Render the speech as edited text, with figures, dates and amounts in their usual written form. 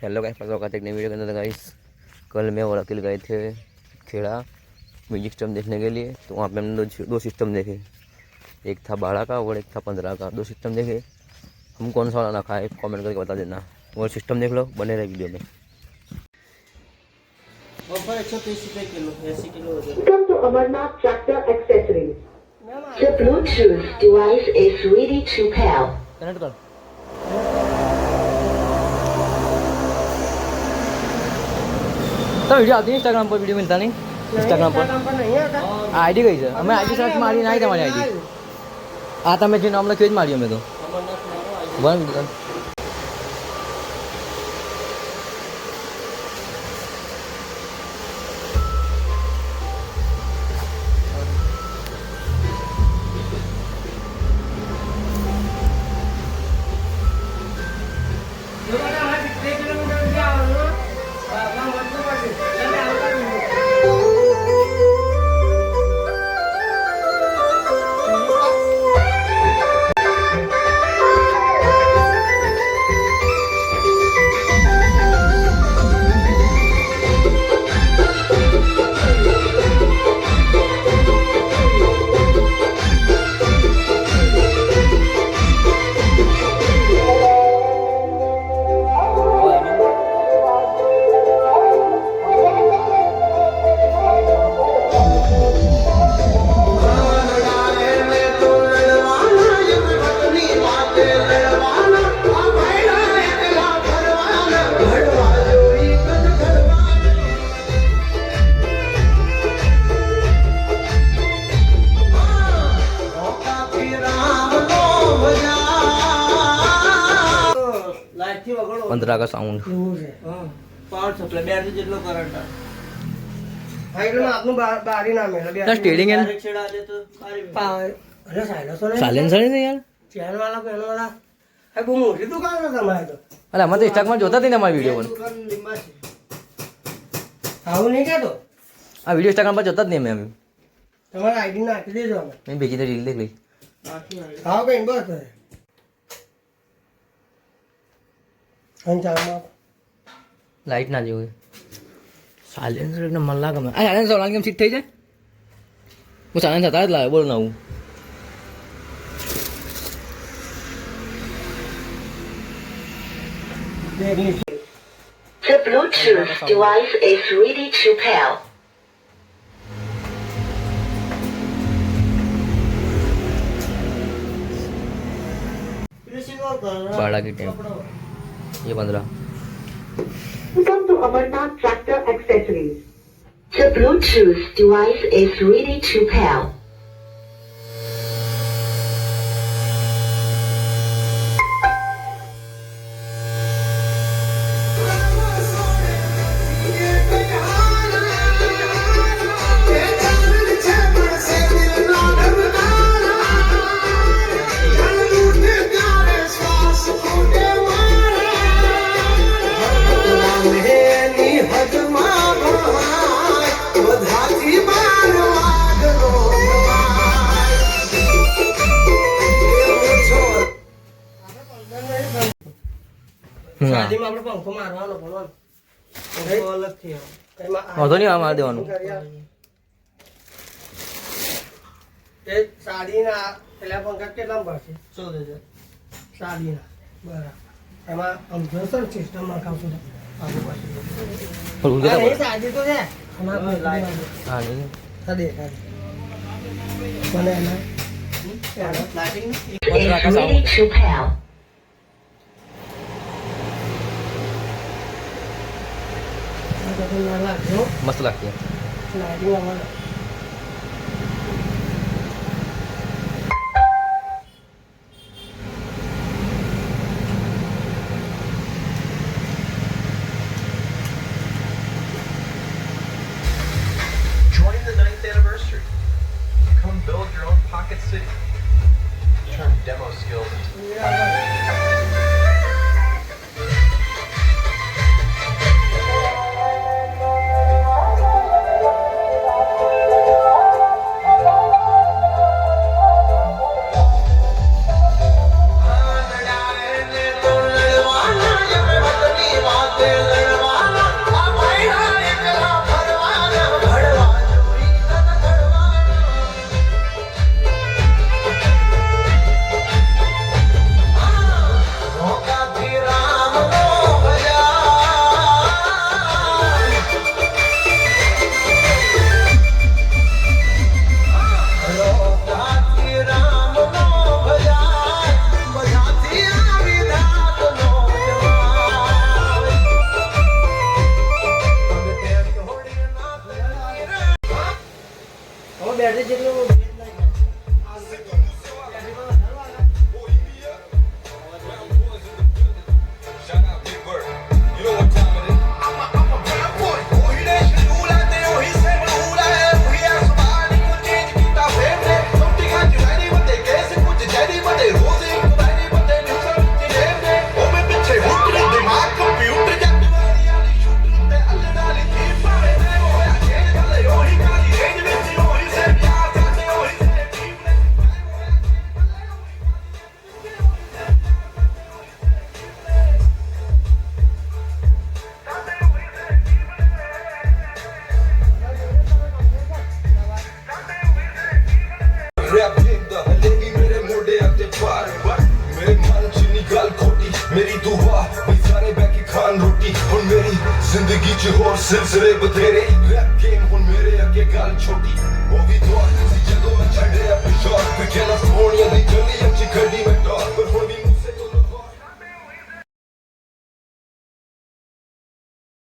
Hello guys, एक नई video के अंदर गाइस। कल मैं और अकील गए थे खेड़ा म्यूजिक सिस्टम देखने के लिए। तो वहाँ पे हमने दो सिस्टम देखे। एक था 12 का और एक था 15 का। दो सिस्टम देखे। हम कौन सा वाला रखा है कमेंट करके बता देना। और सिस्टम देख लो, बने रहे वीडियो में। Welcome to Amarnath Tractor Accessories. The Bluetooth device is ready to pair. Connect कर। तो वीडियो आती है इंस्टाग्राम पर, वीडियो मिलता नहीं इंस्टाग्राम पर नहीं आता। आईडी गई है। मैं आईडी सर्च मारी नहीं तुम्हारी आईडी आता। मैं जो नाम लगे मारियो मैं तो वन पंद्रह का साउंड पावर सप्लाई बैटरी જેટલો કરંટ હા એટલે આપનું બારી ના મેલે ના સ્ટેરિંગ है डायरेक्ट छेड़ा दे तो बारी अरे साइलेंसर है साइलेंसर है यार। चैनल वाला पेन वाला है वो मोटी दुकान है તમારે તો। अरे हम तो स्टॉक में જોતા नहीं हमारी वीडियो पर। दुकान लिंबा છે આવું નહીં કેતો आ वीडियो इंस्टाग्राम पर જોતા જ नहीं मैं। તમારે આઈડી નાખી દેજો અમે मैं भेजी तो रील देख ली। હા કઈ બસ અંચામાં लाइट ना जो साइलेंसर एकदम मन लागे। आ साइलेंसर वाला सीट થઈ જાય। वो साइलेंसर था ला बोल ना हूं। The Bluetooth device is ready to pair. बाड़ा की टाइम ये 15 Welcome to Amarnath Tractor Accessories. The Bluetooth device is ready to pair. શાદીમાં આપણે પંખો મારવાનો બોલવાનો પંખો અલગથી આવે વાંધો નહીં, આ માર દેવાનું। એ સાડીના પેલા પંખા કેટલામાં પડશે 14,000 સાડીના બરાબર। એમાં સમજો સર સિસ્ટમ નાખાવશું આગળ પાછળ और उनके એ સાડી તો છે આમાં हां नहीं આ દેખાય મને એના lighting Is ready to pair. मस्त लगती है। लाइटिंग वाला Join the 9th anniversary. Come build your own pocket city. Turn demo skills into rap game ਦਾ ਹਲੇ ਵੀ ਮੇਰੇ ਮੋਢਿਆਂ ਤੇ ਭਾਰ ਮੇਰੇ ਮਨ ਚ ਨੀ ਗੱਲ ਖੋਟੀ ਮੇਰੀ ਦੁਆ ਵੀ ਸਾਰੇ ਬਹਿ ਕੇ ਖਾਣ ਰੋਟੀ ਹੁਣ ਮੇਰੀ ਜ਼ਿੰਦਗੀ ਚ ਹੋਰ ਸਿਲਸਿਲੇ ਬਥੇਰੇ ਰੈਪ ਗੇਮ ਹੁਣ ਮੇਰੇ ਅੱਗੇ ਗੱਲ ਛੋਟੀ ਉਹ ਵੀ ਦੁਆ ਸੀ ਜਦੋਂ ਮੈਂ ਛੱਡਿਆ ਪਿਛੋੜ ਵਿਖੇ ਨਾ ਸੋਹਣੀਆਂ ਦੀ ਗਲੀਆਂ